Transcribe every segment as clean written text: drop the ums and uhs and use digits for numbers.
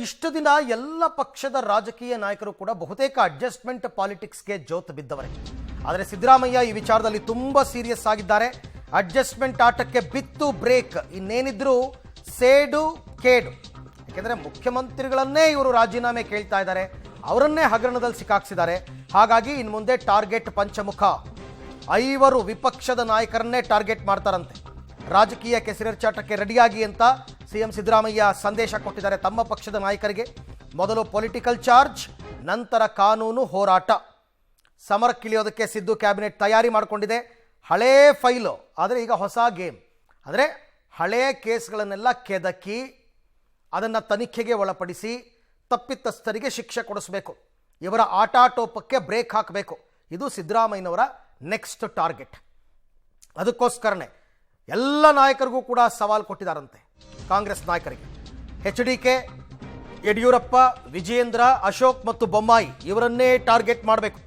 ಇಷ್ಟು ದಿನ ಎಲ್ಲ ಪಕ್ಷದ ರಾಜಕೀಯ ನಾಯಕರು ಕೂಡ ಬಹುತೇಕ ಅಡ್ಜಸ್ಟ್ಮೆಂಟ್ ಪಾಲಿಟಿಕ್ಸ್ಗೆ ಜೋತು ಬಿದ್ದವರೇ. ಆದರೆ ಸಿದ್ದರಾಮಯ್ಯ ಈ ವಿಚಾರದಲ್ಲಿ ತುಂಬಾ ಸೀರಿಯಸ್ ಆಗಿದ್ದಾರೆ. ಅಡ್ಜಸ್ಟ್ಮೆಂಟ್ ಆಟಕ್ಕೆ ಬಿತ್ತು ಬ್ರೇಕ್, ಇನ್ನೇನಿದ್ರು ಸೇಡು ಕೇಡು. ಯಾಕೆಂದ್ರೆ ಮುಖ್ಯಮಂತ್ರಿಗಳನ್ನೇ ಇವರು ರಾಜೀನಾಮೆ ಕೇಳ್ತಾ ಇದ್ದಾರೆ, ಅವರನ್ನೇ ಹಗರಣದಲ್ಲಿ ಸಿಕ್ಕಾಕ್ಸಿದ್ದಾರೆ. ಹಾಗಾಗಿ ಇನ್ನು ಮುಂದೆ ಟಾರ್ಗೆಟ್ ಪಂಚಮುಖ, 5 ವಿಪಕ್ಷದ ನಾಯಕರನ್ನೇ ಟಾರ್ಗೆಟ್ ಮಾಡ್ತಾರಂತೆ. ರಾಜಕೀಯ ಕೆಸರೆರಚಾಟಕ್ಕೆ ರೆಡಿಯಾಗಿ ಅಂತ ಸಿಎಂ ಸಿದ್ದರಾಮಯ್ಯ ಸಂದೇಶ ಕೊಟ್ಟಿದ್ದಾರೆ ತಮ್ಮ ಪಕ್ಷದ ನಾಯಕರಿಗೆ. ಮೊದಲು ಪೊಲಿಟಿಕಲ್ ಚಾರ್ಜ್, ನಂತರ ಕಾನೂನು ಹೋರಾಟ. ಸಮರಕ್ಕಿಳಿಯೋದಕ್ಕೆ ಸಿದ್ದು ಕ್ಯಾಬಿನೆಟ್ ತಯಾರಿ ಮಾಡಿಕೊಂಡಿದೆ. ಹಳೇ ಫೈಲು, ಆದರೆ ಈಗ ಹೊಸ ಗೇಮ್. ಅಂದರೆ ಹಳೆಯ ಕೇಸ್ಗಳನ್ನೆಲ್ಲ ಕೆದಕಿ ಅದನ್ನು ತನಿಖೆಗೆ ಒಳಪಡಿಸಿ ತಪ್ಪಿತಸ್ಥರಿಗೆ ಶಿಕ್ಷೆ ಕೊಡಿಸಬೇಕು. ಇವರ ಆಟಾಟೋಪಕ್ಕೆ ಬ್ರೇಕ್ ಹಾಕಬೇಕು. ಇದು ಸಿದ್ದರಾಮಯ್ಯನವರ ನೆಕ್ಸ್ಟ್ ಟಾರ್ಗೆಟ್. ಅದಕ್ಕೋಸ್ಕರನೇ ಎಲ್ಲ ನಾಯಕರಿಗೂ ಕೂಡ ಸವಾಲು ಕೊಟ್ಟಿದ್ದಾರಂತೆ. ಕಾಂಗ್ರೆಸ್ ನಾಯಕರಿಗೆ HDK, ಯಡಿಯೂರಪ್ಪ, ವಿಜಯೇಂದ್ರ, ಅಶೋಕ್ ಮತ್ತು ಬೊಮ್ಮಾಯಿ ಇವರನ್ನೇ ಟಾರ್ಗೆಟ್ ಮಾಡಬೇಕು.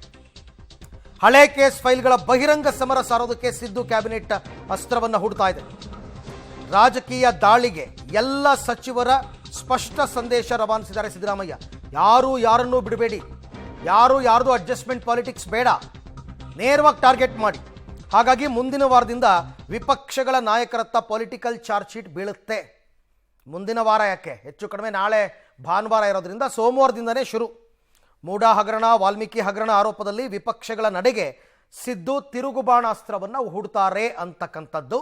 ಹಳೆ ಕೇಸ್ ಫೈಲ್ಗಳ ಬಹಿರಂಗ ಸಮರ ಸಾರೋದಕ್ಕೆ ಸಿದ್ದು ಕ್ಯಾಬಿನೆಟ್ ಅಸ್ತ್ರವನ್ನು ಹೂಡ್ತಾ ಇದೆ. ರಾಜಕೀಯ ದಾಳಿಗೆ ಎಲ್ಲ ಸಚಿವರ ಸ್ಪಷ್ಟ ಸಂದೇಶ ರವಾನಿಸಿದ್ದಾರೆ ಸಿದ್ದರಾಮಯ್ಯ. ಯಾರು ಯಾರನ್ನೂ ಬಿಡಬೇಡಿ, ಯಾರ್ದು ಅಡ್ಜಸ್ಟ್ಮೆಂಟ್ ಪಾಲಿಟಿಕ್ಸ್ ಬೇಡ, ನೇರವಾಗಿ ಟಾರ್ಗೆಟ್ ಮಾಡಿ. ಹಾಗಾಗಿ ಮುಂದಿನ ವಾರದಿಂದ ವಿಪಕ್ಷಗಳ ನಾಯಕರತ್ತ ಪೊಲಿಟಿಕಲ್ ಚಾರ್ಜ್ ಶೀಟ್ ಬೀಳುತ್ತೆ. ಮುಂದಿನ ವಾರ ಯಾಕೆ, ಹೆಚ್ಚು ಕಡಿಮೆ ನಾಳೆ ಭಾನುವಾರ ಇರೋದ್ರಿಂದ ಸೋಮವಾರದಿಂದನೇ ಶುರು. ಮೂಡಾ ಹಗರಣ, ವಾಲ್ಮೀಕಿ ಹಗರಣ ಆರೋಪದಲ್ಲಿ ವಿಪಕ್ಷಗಳ ನಡೆಗೆ ಸಿದ್ದು ತಿರುಗುಬಾಣಾಸ್ತ್ರವನ್ನು ಹೂಡ್ತಾರೆ ಅಂತಕ್ಕಂಥದ್ದು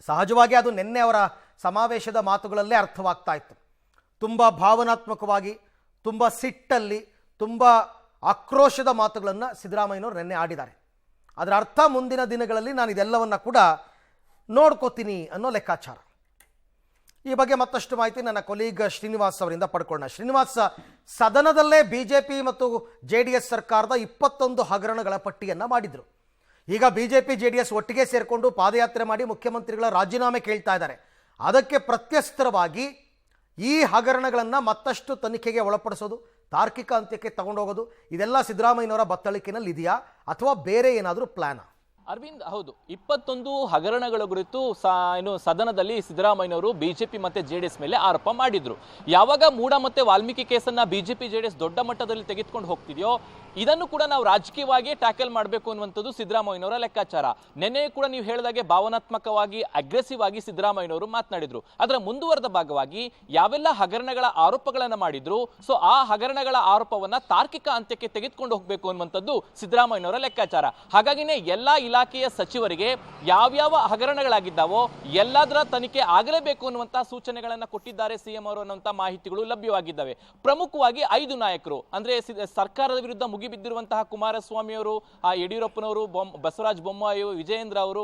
ಸಹಜವಾಗಿ ಅದು ನಿನ್ನೆ ಅವರ ಸಮಾವೇಶದ ಮಾತುಗಳಲ್ಲೇ ಅರ್ಥವಾಗ್ತಾ ಇತ್ತು. ತುಂಬ ಭಾವನಾತ್ಮಕವಾಗಿ, ತುಂಬ ಸಿಟ್ಟಲ್ಲಿ, ತುಂಬ ಆಕ್ರೋಶದ ಮಾತುಗಳನ್ನು ಸಿದ್ದರಾಮಯ್ಯನವರು ನಿನ್ನೆ ಆಡಿದ್ದಾರೆ. ಅದರ ಅರ್ಥ ಮುಂದಿನ ದಿನಗಳಲ್ಲಿ ನಾನು ಇದೆಲ್ಲವನ್ನು ಕೂಡ ನೋಡ್ಕೋತೀನಿ ಅನ್ನೋ ಲೆಕ್ಕಾಚಾರ. ಈ ಬಗ್ಗೆ ಮತ್ತಷ್ಟು ಮಾಹಿತಿ ನನ್ನ ಕೊಲೀಗ್ ಶ್ರೀನಿವಾಸ್ ಅವರಿಂದ ಪಡ್ಕೊಳ್ಳೋಣ. ಶ್ರೀನಿವಾಸ್, ಸದನದಲ್ಲೇ ಬಿಜೆಪಿ ಮತ್ತು JDS ಸರ್ಕಾರದ 21 ಹಗರಣಗಳ ಪಟ್ಟಿಯನ್ನು ಮಾಡಿದರು. ಈಗ ಬಿಜೆಪಿ JDS ಒಟ್ಟಿಗೆ ಸೇರಿಕೊಂಡು ಪಾದಯಾತ್ರೆ ಮಾಡಿ ಮುಖ್ಯಮಂತ್ರಿಗಳ ರಾಜೀನಾಮೆ ಕೇಳ್ತಾ ಇದ್ದಾರೆ. ಅದಕ್ಕೆ ಪ್ರತ್ಯಸ್ತ್ರವಾಗಿ ಈ ಹಗರಣಗಳನ್ನು ಮತ್ತಷ್ಟು ತನಿಖೆಗೆ ಒಳಪಡಿಸೋದು, ತಾರ್ಕಿಕ ಅಂತ್ಯಕ್ಕೆ ತಗೊಂಡೋಗೋದು, ಇದೆಲ್ಲ ಸಿದ್ದರಾಮಯ್ಯನವರ ಬತ್ತಳಿಕೆನಲ್ಲಿ ಇದೆಯಾ ಅಥವಾ ಬೇರೆ ಏನಾದರೂ ಪ್ಲಾನಾ? ಅರವಿಂದ್, ಹೌದು, 21 ಹಗರಣಗಳ ಕುರಿತು ಸದನದಲ್ಲಿ ಸಿದ್ದರಾಮಯ್ಯನವರು ಬಿಜೆಪಿ ಮತ್ತೆ JDS ಮೇಲೆ ಆರೋಪ ಮಾಡಿದ್ರು. ಯಾವಾಗ ಮೂಡ ಮತ್ತೆ ವಾಲ್ಮೀಕಿ ಕೇಸನ್ನ ಬಿಜೆಪಿ JDS ದೊಡ್ಡ ಮಟ್ಟದಲ್ಲಿ ತೆಗೆದುಕೊಂಡು ಹೋಗ್ತಿದೆಯೋ ಇದನ್ನು ಕೂಡ ನಾವು ರಾಜಕೀಯವಾಗಿ ಟ್ಯಾಕಲ್ ಮಾಡಬೇಕು ಅನ್ನುವಂಥದ್ದು ಸಿದ್ದರಾಮಯ್ಯನವರ ಲೆಕ್ಕಾಚಾರ. ನೆನ್ನೆ ಕೂಡ ನೀವು ಹೇಳಿದಾಗೆ ಭಾವನಾತ್ಮಕವಾಗಿ ಅಗ್ರೆಸಿವ್ ಆಗಿ ಸಿದ್ದರಾಮಯ್ಯನವರು ಮಾತನಾಡಿದ್ರು. ಅದರ ಮುಂದುವರೆದ ಭಾಗವಾಗಿ ಯಾವೆಲ್ಲ ಹಗರಣಗಳ ಆರೋಪಗಳನ್ನು ಮಾಡಿದ್ರು, ಸೊ ಆ ಹಗರಣಗಳ ಆರೋಪವನ್ನ ತಾರ್ಕಿಕ ಅಂತ್ಯಕ್ಕೆ ತೆಗೆದುಕೊಂಡು ಹೋಗಬೇಕು ಅನ್ನುವಂಥದ್ದು ಸಿದ್ದರಾಮಯ್ಯನವರ ಲೆಕ್ಕಾಚಾರ. ಹಾಗಾಗಿನೇ ಎಲ್ಲಾ ಇಲಾಖೆಯ ಸಚಿವರಿಗೆ ಯಾವ್ಯಾವ ಹಗರಣಗಳಾಗಿದ್ದಾವೋ ಎಲ್ಲದರ ತನಿಖೆ ಆಗಲೇಬೇಕು ಅನ್ನುವಂತಹ ಸೂಚನೆಗಳನ್ನು ಕೊಟ್ಟಿದ್ದಾರೆ ಸಿಎಂ ಅವರು ಅನ್ನುವಂತಹ ಮಾಹಿತಿಗಳು ಲಭ್ಯವಾಗಿದ್ದಾವೆ. ಪ್ರಮುಖವಾಗಿ 5 ನಾಯಕರು ಅಂದ್ರೆ ಸರ್ಕಾರದ ವಿರುದ್ಧ ಮುಗಿಬಿದ್ದಿರುವಂತಹ ಕುಮಾರಸ್ವಾಮಿ ಅವರು, ಯಡಿಯೂರಪ್ಪನವರು, ಬಸವರಾಜ ಬೊಮ್ಮಾಯಿ, ವಿಜಯೇಂದ್ರ ಅವರು,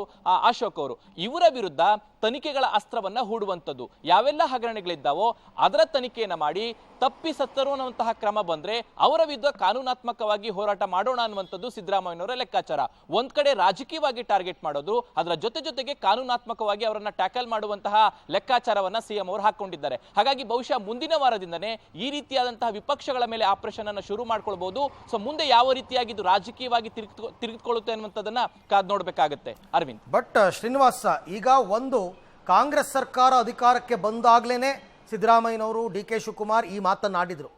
ಅಶೋಕ್ ಅವರು, ಇವರ ವಿರುದ್ಧ ತನಿಖೆಗಳ ಅಸ್ತ್ರವನ್ನ ಹೂಡುವಂಥದ್ದು. ಯಾವೆಲ್ಲ ಹಗರಣಗಳಿದ್ದಾವೋ ಅದರ ತನಿಖೆಯನ್ನ ಮಾಡಿ ತಪ್ಪಿಸತ್ತರು ಅನ್ನುವಂತಹ ಕ್ರಮ ಬಂದ್ರೆ ಅವರ ವಿರುದ್ಧ ಕಾನೂನಾತ್ಮಕವಾಗಿ ಹೋರಾಟ ಮಾಡೋಣ ಅನ್ನುವಂಥದ್ದು ಸಿದ್ದರಾಮಯ್ಯನವರ ಲೆಕ್ಕಾಚಾರ. ಒಂದ್ ಕಡೆ ರಾಜಕೀಯವಾಗಿ ಟಾರ್ಗೆಟ್ ಮಾಡೋದು, ಅದರ ಜೊತೆಗೆ ಕಾನೂನಾತ್ಮಕವಾಗಿ ಅವರನ್ನ ಟ್ಯಾಕಲ್ ಮಾಡುವಂತಹ ಲೆಕ್ಕಾಚಾರವನ್ನ ಸಿಎಂ ಅವರು ಹಾಕೊಂಡಿದ್ದಾರೆ. ಹಾಗಾಗಿ ಬಹುಶಃ ಮುಂದಿನ ವಾರದಿಂದನೇ ಈ ರೀತಿಯಾದಂತಹ ವಿಪಕ್ಷಗಳ ಮೇಲೆ ಆಪರೇಷನ್ ಅನ್ನು ಶುರು ಮಾಡ್ಕೊಳ್ಬಹುದು. ಸೊ ಮುಂದೆ ಯಾವ ರೀತಿಯಾಗಿ ಇದು ರಾಜಕೀಯವಾಗಿ ತಿರುಗಿಕೊಳ್ಳುತ್ತೆ ಅನ್ನುವಂಥದ್ದನ್ನ ಕಾದ್ ನೋಡ್ಬೇಕಾಗತ್ತೆ ಅರವಿಂದ್. ಬಟ್ ಶ್ರೀನಿವಾಸ, ಈಗ ಒಂದು ಕಾಂಗ್ರೆಸ್ ಸರ್ಕಾರ ಅಧಿಕಾರಕ್ಕೆ ಬಂದಾಗ್ಲೇನೆ ಸಿದ್ದರಾಮಯ್ಯನವರು, DK ಶಿವಕುಮಾರ್ ಈ ಮಾತನ್ನಾಡಿದ್ರು.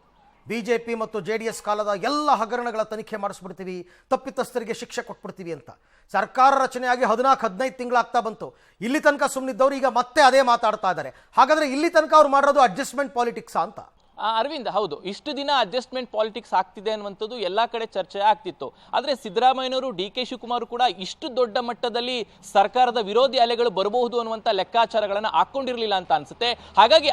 ಬಿಜೆಪಿ ಮತ್ತು JDS ಕಾಲದ ಎಲ್ಲ ಹಗರಣಗಳ ತನಿಖೆ ಮಾಡಿಸ್ಬಿಡ್ತೀವಿ, ತಪ್ಪಿತಸ್ಥರಿಗೆ ಶಿಕ್ಷೆ ಕೊಟ್ಬಿಡ್ತೀವಿ ಅಂತ. ಸರ್ಕಾರ ರಚನೆಯಾಗಿ 14-15 ತಿಂಗಳಾಗ್ತಾ ಬಂತು. ಇಲ್ಲಿ ತನಕ ಸುಮ್ಮನಿದ್ದವರು ಈಗ ಮತ್ತೆ ಅದೇ ಮಾತಾಡ್ತಾ ಇದ್ದಾರೆ. ಹಾಗಾದ್ರೆ ಇಲ್ಲಿ ತನಕ ಅವ್ರು ಮಾಡೋದು ಅಡ್ಜಸ್ಟ್ಮೆಂಟ್ ಪಾಲಿಟಿಕ್ಸ್ ಅಂತ? ಅರವಿಂದ್, ಹೌದು, ಇಷ್ಟು ದಿನ ಅಡ್ಜಸ್ಟ್ಮೆಂಟ್ ಪಾಲಿಟಿಕ್ಸ್ ಆಗ್ತಿದೆ ಅನ್ನುವಂಥದ್ದು ಎಲ್ಲಾ ಕಡೆ ಚರ್ಚೆ ಆಗ್ತಿತ್ತು. ಆದ್ರೆ ಸಿದ್ದರಾಮಯ್ಯನವರು, DK ಶಿವಕುಮಾರ್ ಕೂಡ ಇಷ್ಟು ದೊಡ್ಡ ಮಟ್ಟದಲ್ಲಿ ಸರ್ಕಾರದ ವಿರೋಧಿ ಅಲೆಗಳು ಬರಬಹುದು ಅನ್ನುವಂಥ ಲೆಕ್ಕಾಚಾರಗಳನ್ನು ಹಾಕೊಂಡಿರ್ಲಿಲ್ಲ ಅಂತ ಅನ್ಸುತ್ತೆ. ಹಾಗಾಗಿ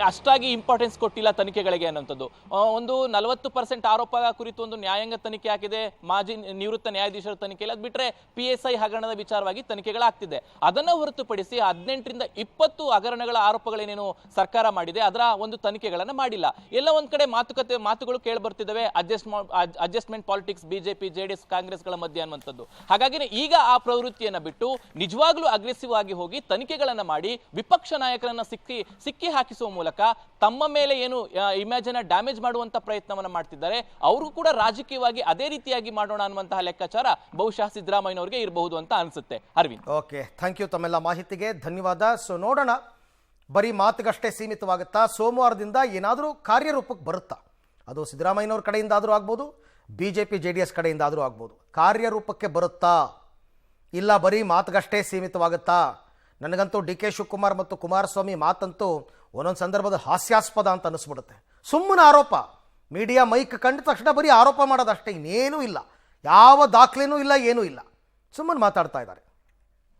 ಅಷ್ಟಾಗಿ ಇಂಪಾರ್ಟೆನ್ಸ್ ಕೊಟ್ಟಿಲ್ಲ ತನಿಖೆಗಳಿಗೆ ಅನ್ನುವಂಥದ್ದು. ಒಂದು 40% ಆರೋಪ ಕುರಿತು ಒಂದು ನ್ಯಾಯಾಂಗ ತನಿಖೆ ಹಾಕಿದೆ, ಮಾಜಿ ನಿವೃತ್ತ ನ್ಯಾಯಾಧೀಶರ ತನಿಖೆಯಲ್ಲಿ. ಅದು ಬಿಟ್ರೆ PSI ಹಗರಣದ ವಿಚಾರವಾಗಿ ತನಿಖೆಗಳಾಗ್ತಿದೆ. ಅದನ್ನು ಹೊರತುಪಡಿಸಿ 18ರಿಂದ 20 ಹಗರಣಗಳ ಆರೋಪಗಳೇನೇನು ಸರ್ಕಾರ ಮಾಡಿದೆ ಅದರ ಒಂದು ತನಿಖೆಗಳನ್ನು ಮಾಡಿಲ್ಲ. ಎಲ್ಲ ಒಂದ್ ಕಡೆ ಮಾತುಗಳು ಕೇಳಿ ಬರ್ತಿದ್ದಾವೆ, ಅಡ್ಜಸ್ಟ್ಮೆಂಟ್ ಪಾಲಿಟಿಕ್ಸ್ ಬಿಜೆಪಿ JDS ಕಾಂಗ್ರೆಸ್ಗಳ ಮಧ್ಯೆ ಅನ್ನುವಂಥದ್ದು. ಹಾಗಾಗಿ ಈಗ ಆ ಪ್ರವೃತ್ತಿಯನ್ನ ಬಿಟ್ಟು ನಿಜವಾಗ್ಲೂ ಅಗ್ರೆಸಿವ್ ಆಗಿ ಹೋಗಿ ತನಿಖೆಗಳನ್ನ ಮಾಡಿ ವಿಪಕ್ಷ ನಾಯಕರನ್ನ ಸಿಕ್ಕಿ ಹಾಕಿಸುವ ಮೂಲಕ ತಮ್ಮ ಮೇಲೆ ಏನು ಇಮೇಜ್ ಅನ್ನ ಡ್ಯಾಮೇಜ್ ಮಾಡುವಂತ ಪ್ರಯತ್ನವನ್ನ ಮಾಡ್ತಿದ್ದಾರೆ. ಅವರು ಕೂಡ ರಾಜಕೀಯವಾಗಿ ಅದೇ ರೀತಿಯಾಗಿ ಮಾಡೋಣ ಅನ್ನುವಂತಹ ಲೆಕ್ಕಾಚಾರ ಬಹುಶಃ ಸಿದ್ದರಾಮಯ್ಯನವರಿಗೆ ಇರಬಹುದು ಅಂತ ಅನ್ಸುತ್ತೆ ಅರವಿಂದ್. ಓಕೆ, ಥ್ಯಾಂಕ್ ಯು ತಮ್ಮೆಲ್ಲ ಮಾಹಿತಿಗೆ ಧನ್ಯವಾದ. ಸೊ ನೋಡೋಣ ಬರೀ ಮಾತಿಗಷ್ಟೇ ಸೀಮಿತವಾಗುತ್ತಾ? ಸೋಮವಾರದಿಂದ ಏನಾದರೂ ಕಾರ್ಯರೂಪಕ್ಕೆ ಬರುತ್ತಾ? ಅದು ಸಿದ್ದರಾಮಯ್ಯನವ್ರ ಕಡೆಯಿಂದ ಆದರೂ ಆಗ್ಬೋದು, BJP JDS ಕಡೆಯಿಂದ ಆದರೂ ಆಗ್ಬೋದು. ಕಾರ್ಯರೂಪಕ್ಕೆ ಬರುತ್ತಾ ಇಲ್ಲ ಬರೀ ಮಾತಿಗಷ್ಟೇ ಸೀಮಿತವಾಗುತ್ತಾ? ನನಗಂತೂ DK ಶಿವಕುಮಾರ್ ಮತ್ತು ಕುಮಾರಸ್ವಾಮಿ ಮಾತಂತೂ ಒಂದೊಂದು ಸಂದರ್ಭದ ಹಾಸ್ಯಾಸ್ಪದ ಅಂತ ಅನ್ನಿಸ್ಬಿಡುತ್ತೆ. ಸುಮ್ಮನೆ ಆರೋಪ, ಮೀಡಿಯಾ ಮೈಕ್ ಕಂಡ ತಕ್ಷಣ ಬರೀ ಆರೋಪ ಮಾಡೋದಷ್ಟೇ, ಇನ್ನೇನೂ ಇಲ್ಲ, ಯಾವ ದಾಖಲೆನೂ ಇಲ್ಲ, ಏನೂ ಇಲ್ಲ, ಸುಮ್ಮನೆ ಮಾತಾಡ್ತಾ ಇದ್ದಾರೆ.